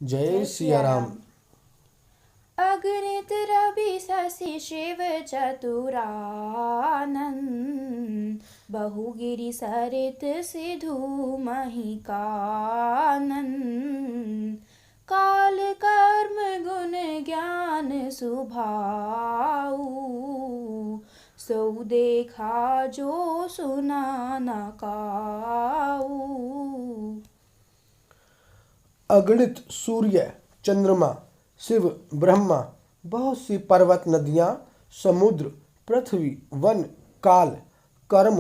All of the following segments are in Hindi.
जय सिया राम। अगणित रवि शशि शिव चतुरानन, बहुगिरि सरित सिधु महिकानन। काल कर्म गुण ज्ञान सुभाऊ, सो देखा जो सुना न काऊ। अगणित सूर्य, चंद्रमा, शिव, ब्रह्मा, बहुत सी पर्वत, नदियाँ, समुद्र, पृथ्वी, वन, काल, कर्म,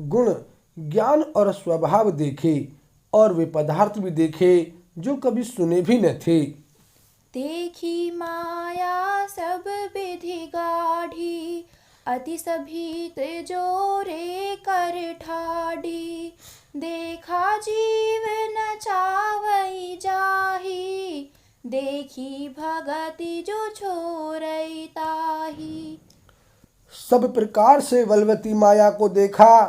गुण, ज्ञान और स्वभाव देखे, और वे पदार्थ भी देखे जो कभी सुने भी न थे। देखी माया सब विधि गाढ़ी, अति सभीत जोरे कर ठाडी। देखा जीव न चावई जाही, देखी भगति जो छोरई ताही। सब प्रकार से बलवती माया को देखा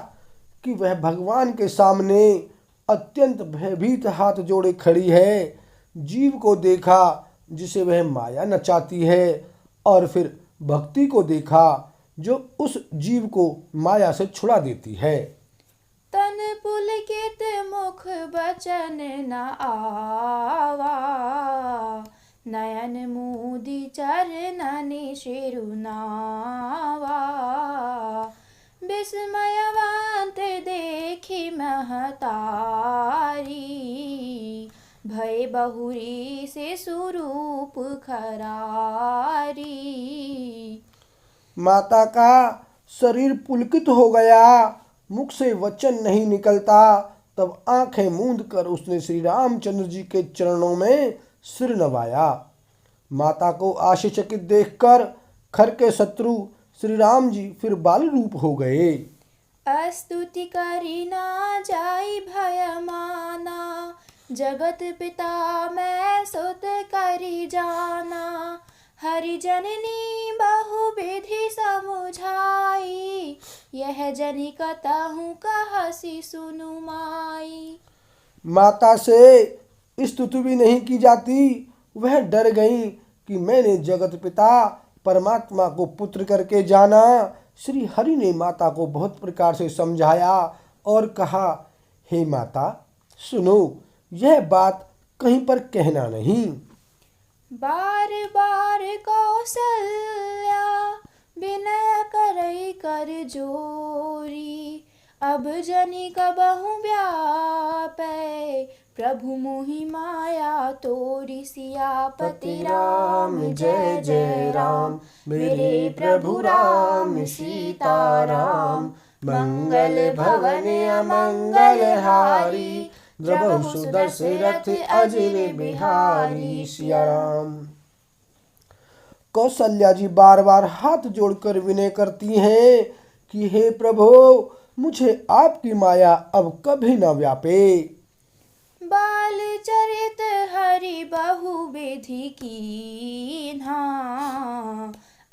कि वह भगवान के सामने अत्यंत भयभीत हाथ जोड़े खड़ी है। जीव को देखा जिसे वह माया नचाती है, और फिर भक्ति को देखा जो उस जीव को माया से छुड़ा देती है। तन पुलकित मुख बचन न आवा, नयन मूदी चरणन शिरुनावा। विस्मयवंत देखी महतारी, भय बहुरी से स्वरूप खरारी। माता का शरीर पुलकित हो गया, मुख से वचन नहीं निकलता। तब आंखें मूंद कर उसने श्री रामचंद्र जी के चरणों में सिर नवाया। माता को आश्चर्यचकित देखकर खर के शत्रु श्री राम जी फिर बाल रूप हो गए। स्तुति करी ना जाई भय माना, जगत पिता मैं सुत करी जाना। हरि जननी बहु विधि समुझाई, यह जनि कतहु कहसी सुनु माई। माता से स्तुति भी नहीं की जाती। वह डर गई कि मैंने जगत पिता परमात्मा को पुत्र करके जाना। श्री हरि ने माता को बहुत प्रकार से समझाया और कहा, हे माता सुनो, यह बात कहीं पर कहना नहीं। बार बार कौशल्या विनय करई कर जोरी, अब जनि कबहु व्यापै प्रभु मोहि माया तोरी। सियापति राम जय जय राम, मेरे प्रभु राम सीताराम। मंगल भवन अमंगल हारी, द्रवहु सुदशरथ अजर बिहारी। सिया राम। कौशल्या जी बार बार हाथ जोड़कर विनय करती हैं कि हे प्रभु, मुझे आपकी माया अब कभी न व्यापे। बाल चरित हरि बहु विधि कीन्हा,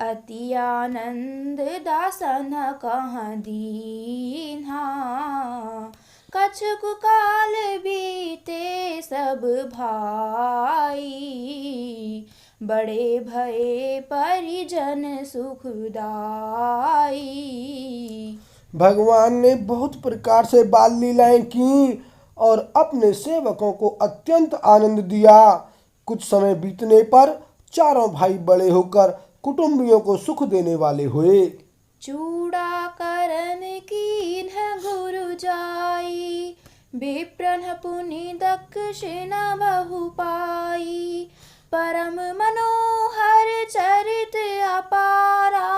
अति आनंद दासन कहाँ दीन्हा। कछुक काल बीते सब भाई, बड़े भये परिजन सुखदाई। भगवान ने बहुत प्रकार से बाल लीलाएं की और अपने सेवकों को अत्यंत आनंद दिया। कुछ समय बीतने पर चारों भाई बड़े होकर कुटुंबियों को सुख देने वाले हुए। चूड़ा करन कीन्ह गुरु जाई, विप्रन पुनि दक्षिणा बहु पाई। परम मनोहर चरित अपारा,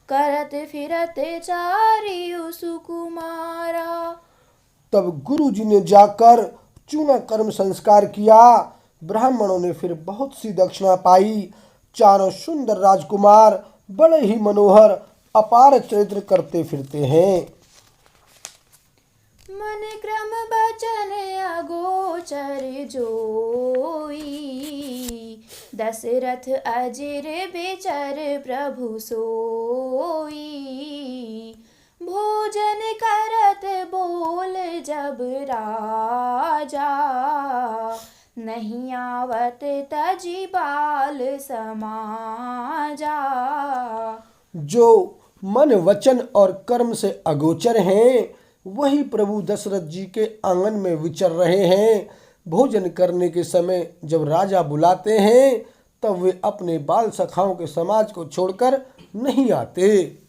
करत फिरत चारियु सुकुमारा। तब गुरु जी ने जाकर चूना कर्म संस्कार किया। ब्राह्मणों ने फिर बहुत सी दक्षिणा पाई। चारों सुंदर राजकुमार बड़े ही मनोहर अपार चरित्र करते फिरते हैं। मन क्रम बचन अगोचर जोई, दशरथ अजिर बिचर प्रभु सोई। भोजन करत बोल जब राजा, नहीं आवत तजी बाल समाजा। जो मन वचन और कर्म से अगोचर हैं, वही प्रभु दशरथ जी के आंगन में विचर रहे हैं। भोजन करने के समय जब राजा बुलाते हैं, तब वे अपने बाल सखाओं के समाज को छोड़कर नहीं आते।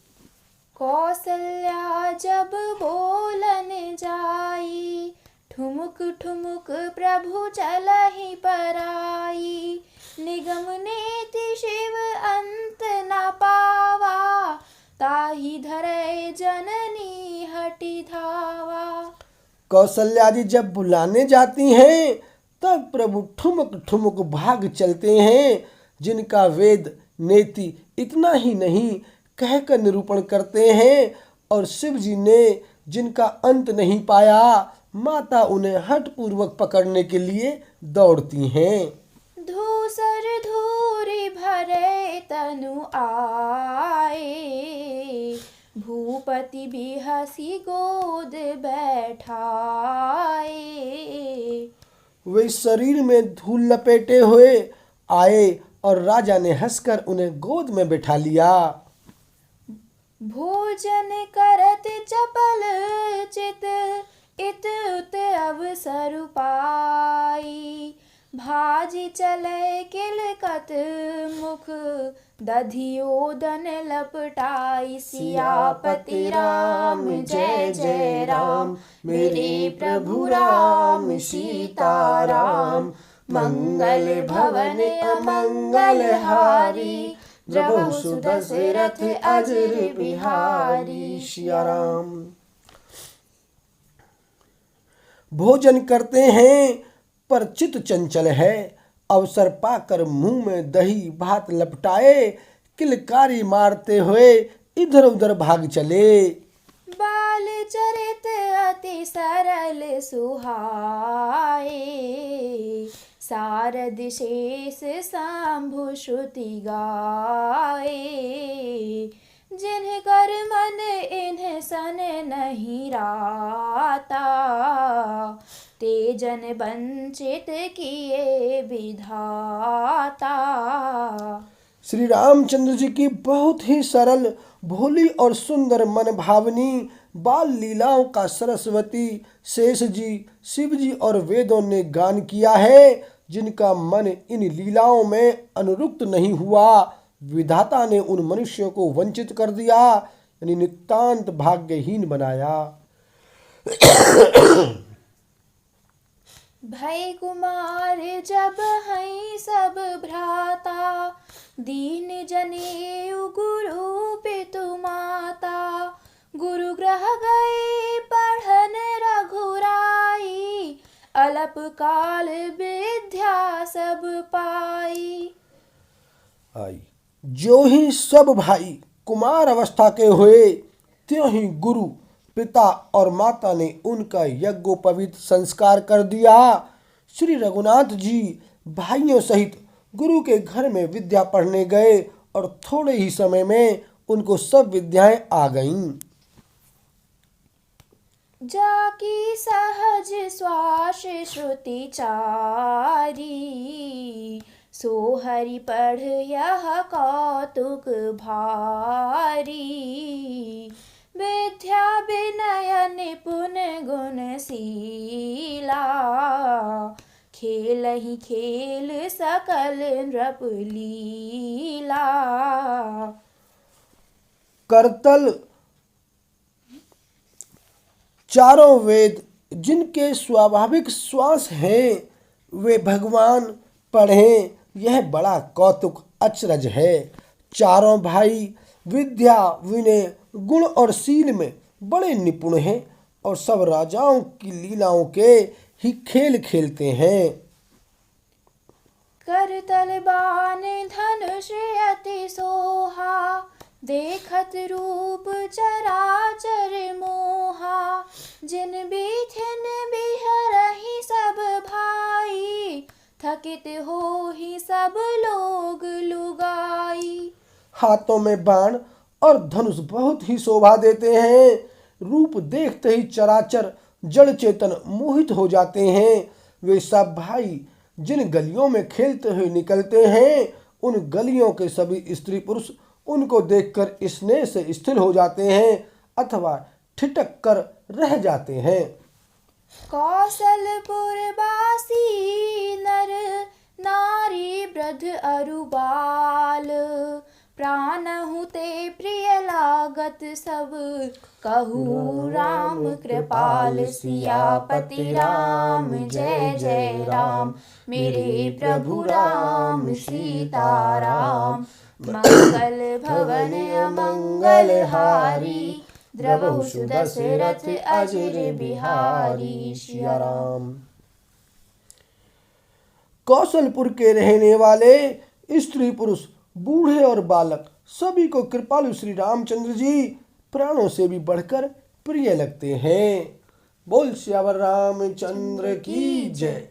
कौसल्या जब बोलन जाई, ठुमुक ठुमुक प्रभु चलहि पराई। निगम नेति शिव अंत न पावा, ताहि धरै जननी हटि धावा। कौशल्या जी जब बुलाने जाती हैं, तब प्रभु ठुमक ठुमक भाग चलते हैं। जिनका वेद नेति इतना ही नहीं कहकर निरूपण करते हैं, और शिव जी ने जिनका अंत नहीं पाया, माता उन्हें हठपूर्वक पकड़ने के लिए दौड़ती हैं। धूसर धूरी भरे तनु आए, भूपति भी हंसी गोद बैठाए। वे शरीर में धूल लपेटे हुए आए और राजा ने हंसकर उन्हें गोद में बैठा लिया। भोजन करत चपल चित, इत उत अवसर पाई। भाजी चले किलकत मुख, दधियोदन लपटाई। सियापति राम जय जय राम, मेरे प्रभु राम सीताराम। मंगल भवन अमंगल हारी, द्रवहु सुदशरथ अजर बिहारी। सिया राम। भोजन करते हैं पर चित चंचल है, अवसर पाकर मुंह में दही भात लपटाए, किलकारी मारते हुए इधर उधर भाग चले। बाल चरित अति सरल सुहाए, सारद शेष शंभु श्रुति गाए। जिन्ह कर मन इन्ह सन नहीं राता, तेजन वंचित किए विधाता। श्री रामचंद्र जी की बहुत ही सरल, भोली और सुंदर मन भावनी बाल लीलाओं का सरस्वती, शेष जी, शिव जी और वेदों ने गान किया है। जिनका मन इन लीलाओं में अनुरुक्त नहीं हुआ, विधाता ने उन मनुष्यों को वंचित कर दिया, यानी नितांत भाग्यहीन बनाया। भय कुमार जब हैं सब भ्राता, दीन जनेऊ गुरु पितु माता। गुरु ग्रह गए पढ़न रघुराई, अलप काल विद्या सब पाई। जो ही सब भाई कुमार अवस्था के हुए, त्यों ही गुरु पिता और माता ने उनका यज्ञोपवीत संस्कार कर दिया। श्री रघुनाथ जी भाइयों सहित गुरु के घर में विद्या पढ़ने गए और थोड़े ही समय में उनको सब विद्याएं आ गईं। जाकी सहज श्वास श्रुति चारी, सो हरि पढ़ यह कौतुक भारी। विद्या विनय निपुण गुणशीला, खेल ही खेल सकल नृप लीला। करतल चारों वेद जिनके स्वाभाविक श्वास हैं, वे भगवान पढ़ें, यह बड़ा कौतुक अचरज है। चारों भाई विद्या विनय गुण और शील में बड़े निपुण हैं और सब राजाओं की लीलाओं के ही खेल खेलते हैं। करतल बाण धनुष अति सोहा, देखत रूप चराचर मोहा। जिन बीथिन बिहरहि सब भाई, थकित हो ही सब लोग लुगाई। हाथों में बाण और धनुष बहुत ही शोभा देते हैं। रूप देखते ही चराचर जड़ चेतन मोहित हो जाते हैं। वे सब भाई जिन गलियों में खेलते हुए निकलते हैं, उन गलियों के सभी स्त्री पुरुष उनको देखकर स्नेह से स्थिर हो जाते हैं अथवा ठिठक कर रह जाते हैं। कौशलपुरवासी नर नारी वृद्ध अरु बाल, प्राणहु ते प्रिय लागत सब, कहूँ राम कृपाल। सियापति राम जय जय राम, मेरे प्रभु राम सीताराम। मंगल भवन अमंगल हारी, द्रवहु सुदशरथ अजर बिहारी। सिया राम। कौशलपुर के रहने वाले स्त्री पुरुष बूढ़े और बालक सभी को कृपालु श्री रामचंद्र जी प्राणों से भी बढ़कर प्रिय लगते हैं। बोल सियावर रामचंद्र की जय।